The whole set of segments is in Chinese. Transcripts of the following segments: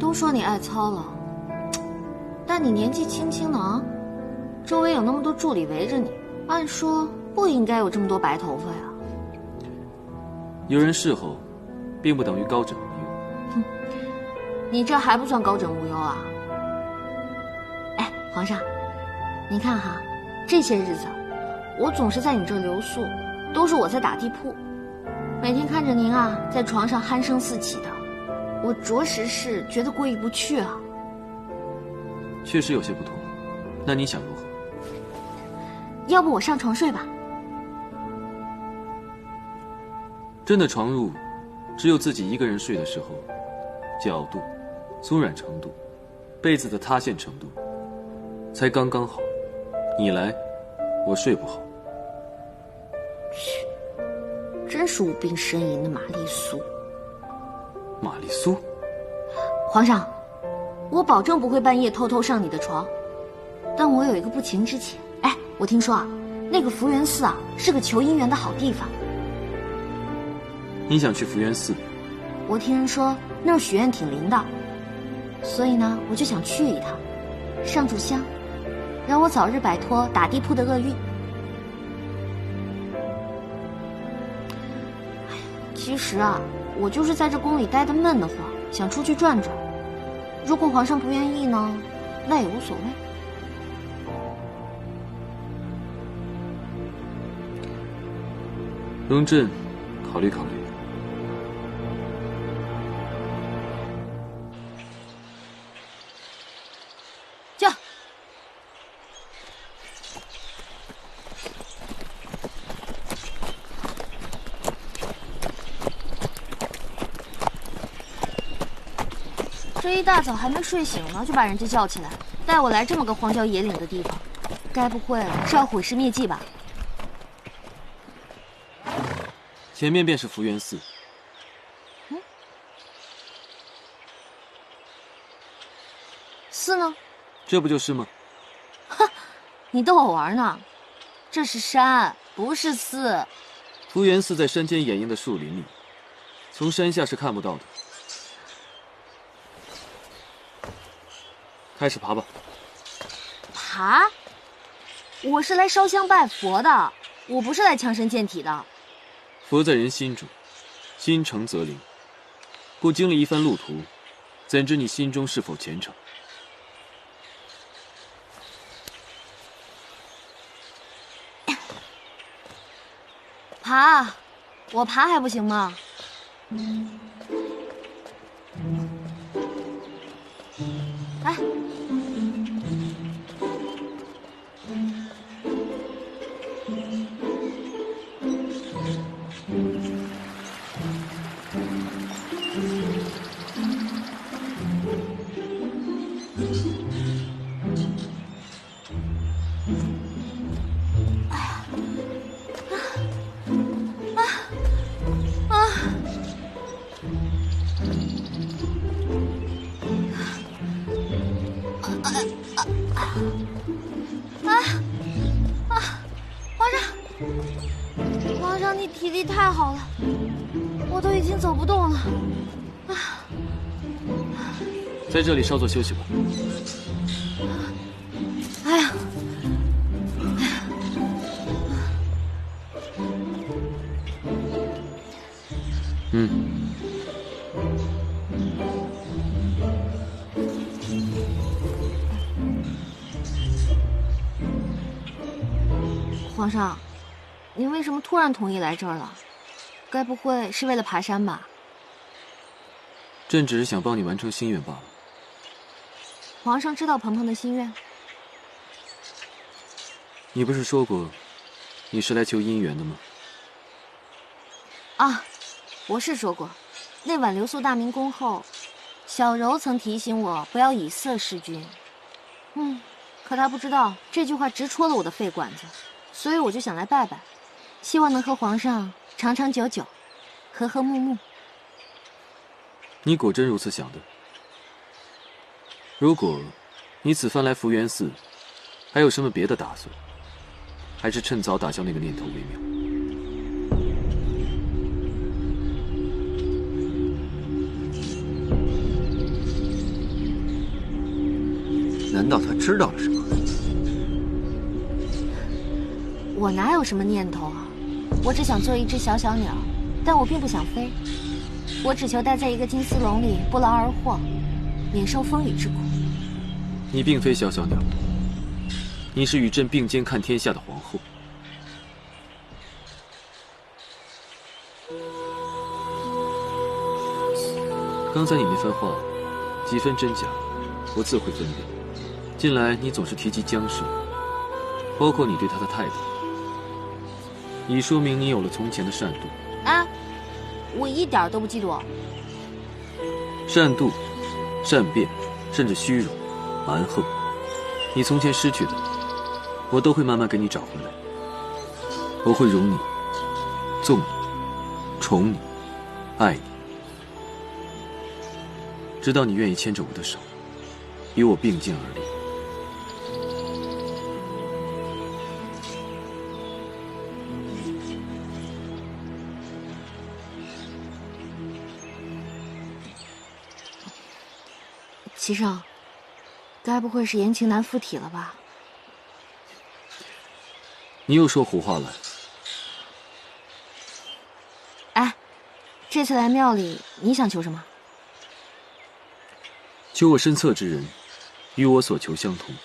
都说你爱操劳，但你年纪轻轻的啊，周围有那么多助理围着你，按说不应该有这么多白头发呀。有人侍候，并不等于高枕无忧。哼，你这还不算高枕无忧啊！哎，皇上，你看哈，这些日子我总是在你这儿留宿，都是我在打地铺，每天看着您啊在床上鼾声四起的，我着实是觉得过意不去啊。确实有些不同，那你想如何？要不我上床睡吧？真的床褥，只有自己一个人睡的时候，角度、松软程度、被子的塌陷程度，才刚刚好。你来，我睡不好。嘘，真是无病呻吟的玛丽苏。玛丽苏？皇上，我保证不会半夜偷偷上你的床，但我有一个不情之请。哎，我听说啊，那个福源寺啊是个求姻缘的好地方。你想去福源寺？我听人说那儿许愿挺灵的，所以呢，我就想去一趟，上炷香，让我早日摆脱打地铺的厄运。其实啊，我就是在这宫里待得闷得慌，想出去转转。如果皇上不愿意呢，那也无所谓。容朕考虑考虑。驾！这一大早还没睡醒呢，就把人家叫起来，带我来这么个荒郊野岭的地方，该不会是要毁尸灭迹吧？前面便是福源寺。寺呢？这不就是吗？哼，你逗我玩呢？这是山，不是寺。福源寺在山间掩映的树林里，从山下是看不到的。开始爬吧。爬？我是来烧香拜佛的，我不是来强身健体的。佛在人心中，心诚则灵。不经历一番路途，怎知你心中是否虔诚？爬，我爬还不行吗？来。皇上，你体力太好了，我都已经走不动了。在这里稍作休息吧。哎呀，皇上，您为什么突然同意来这儿了？该不会是为了爬山吧？朕只是想帮你完成心愿罢了。皇上知道鹏鹏的心愿？你不是说过，你是来求姻缘的吗？啊，我是说过，那晚留宿大明宫后，小柔曾提醒我不要以色侍君。可她不知道这句话直戳了我的肺管子，所以我就想来拜拜，希望能和皇上长长久久，和和睦睦。你果真如此想的？如果你此番来福源寺，还有什么别的打算？还是趁早打消那个念头为妙。难道他知道了什么？我哪有什么念头啊？我只想做一只小小鸟，但我并不想飞。我只求待在一个金丝笼里，不劳而获，免受风雨之苦。你并非小小鸟，你是与朕并肩看天下的皇后。刚才你那番话，几分真假，我自会分辨。近来你总是提及江氏，包括你对她的态度，已说明你有了从前的善妒。啊，我一点都不嫉妒。善妒、善变，甚至虚荣、蛮横，你从前失去的，我都会慢慢给你找回来。我会容你、纵你、宠你、爱你，直到你愿意牵着我的手，与我并肩而立。齐胜，该不会是言情男附体了吧？你又说胡话了。哎，这次来庙里，你想求什么？求我身侧之人，与我所求相同。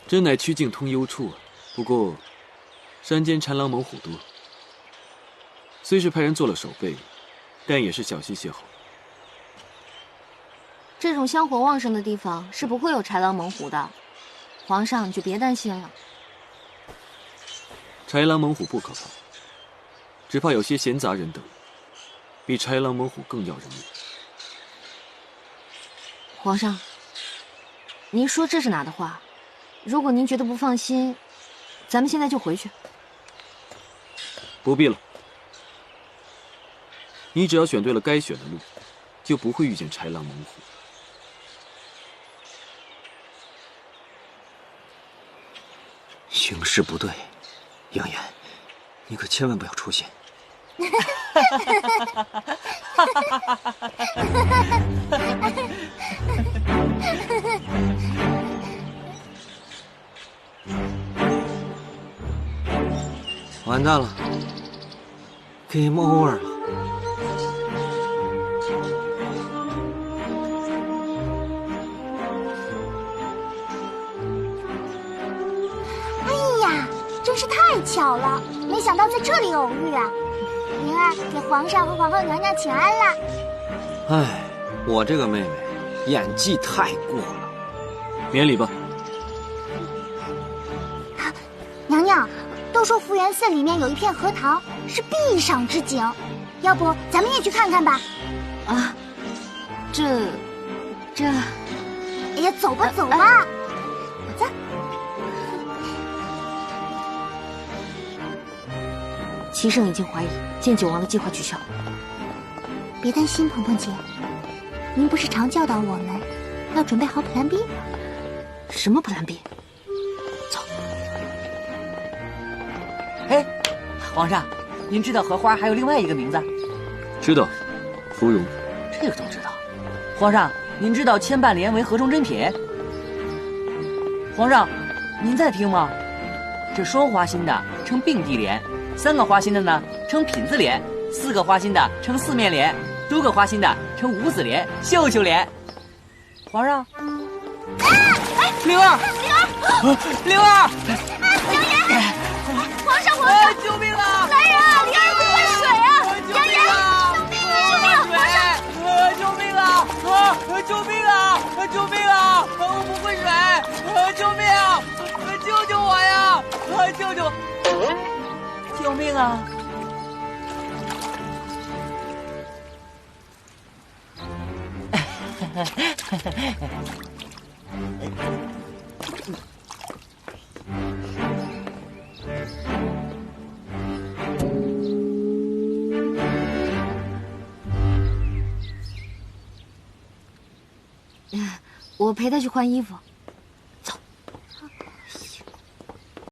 真乃曲径通幽处啊！不过，山间豺狼猛虎多，虽是派人做了守备，但也是小心些好。这种香火旺盛的地方是不会有豺狼猛虎的，皇上你就别担心了。豺狼猛虎不可怕，只怕有些闲杂人等，比豺狼猛虎更要人命。皇上，您说这是哪的话？如果您觉得不放心，咱们现在就回去。不必了，你只要选对了该选的路，就不会遇见豺狼猛虎。形势不对，杨言，你可千万不要出现。完蛋了 ，Game over 了。哎呀，真是太巧了，没想到在这里偶遇啊！灵儿给皇上和皇后娘娘请安啦。哎，我这个妹妹演技太过了，免礼吧。娘娘。都说福源寺里面有一片荷塘，是必赏之景，要不咱们也去看看吧？啊，这，哎呀，走吧走吧，走。齐胜已经怀疑见九王的计划取消。别担心，鹏鹏姐，您不是常教导我们要准备好 Plan B？ 什么 Plan B？哎，皇上，您知道荷花还有另外一个名字？知道，芙蓉。这个都知道。皇上，您知道千瓣莲为何中珍品？皇上，您在听吗？这双花心的称并蒂莲，3个花心的呢称品字莲，4个花心的称四面莲，多个花心的称五子莲、秀秀莲。皇上，灵儿，灵儿，杨言，皇上，救命啊！来人啊！灵儿快换水啊！杨言，救命啊！皇上，救命啊！救命啊！救命啊！我不会水！救命啊！救救我呀！救命啊！我陪他去换衣服。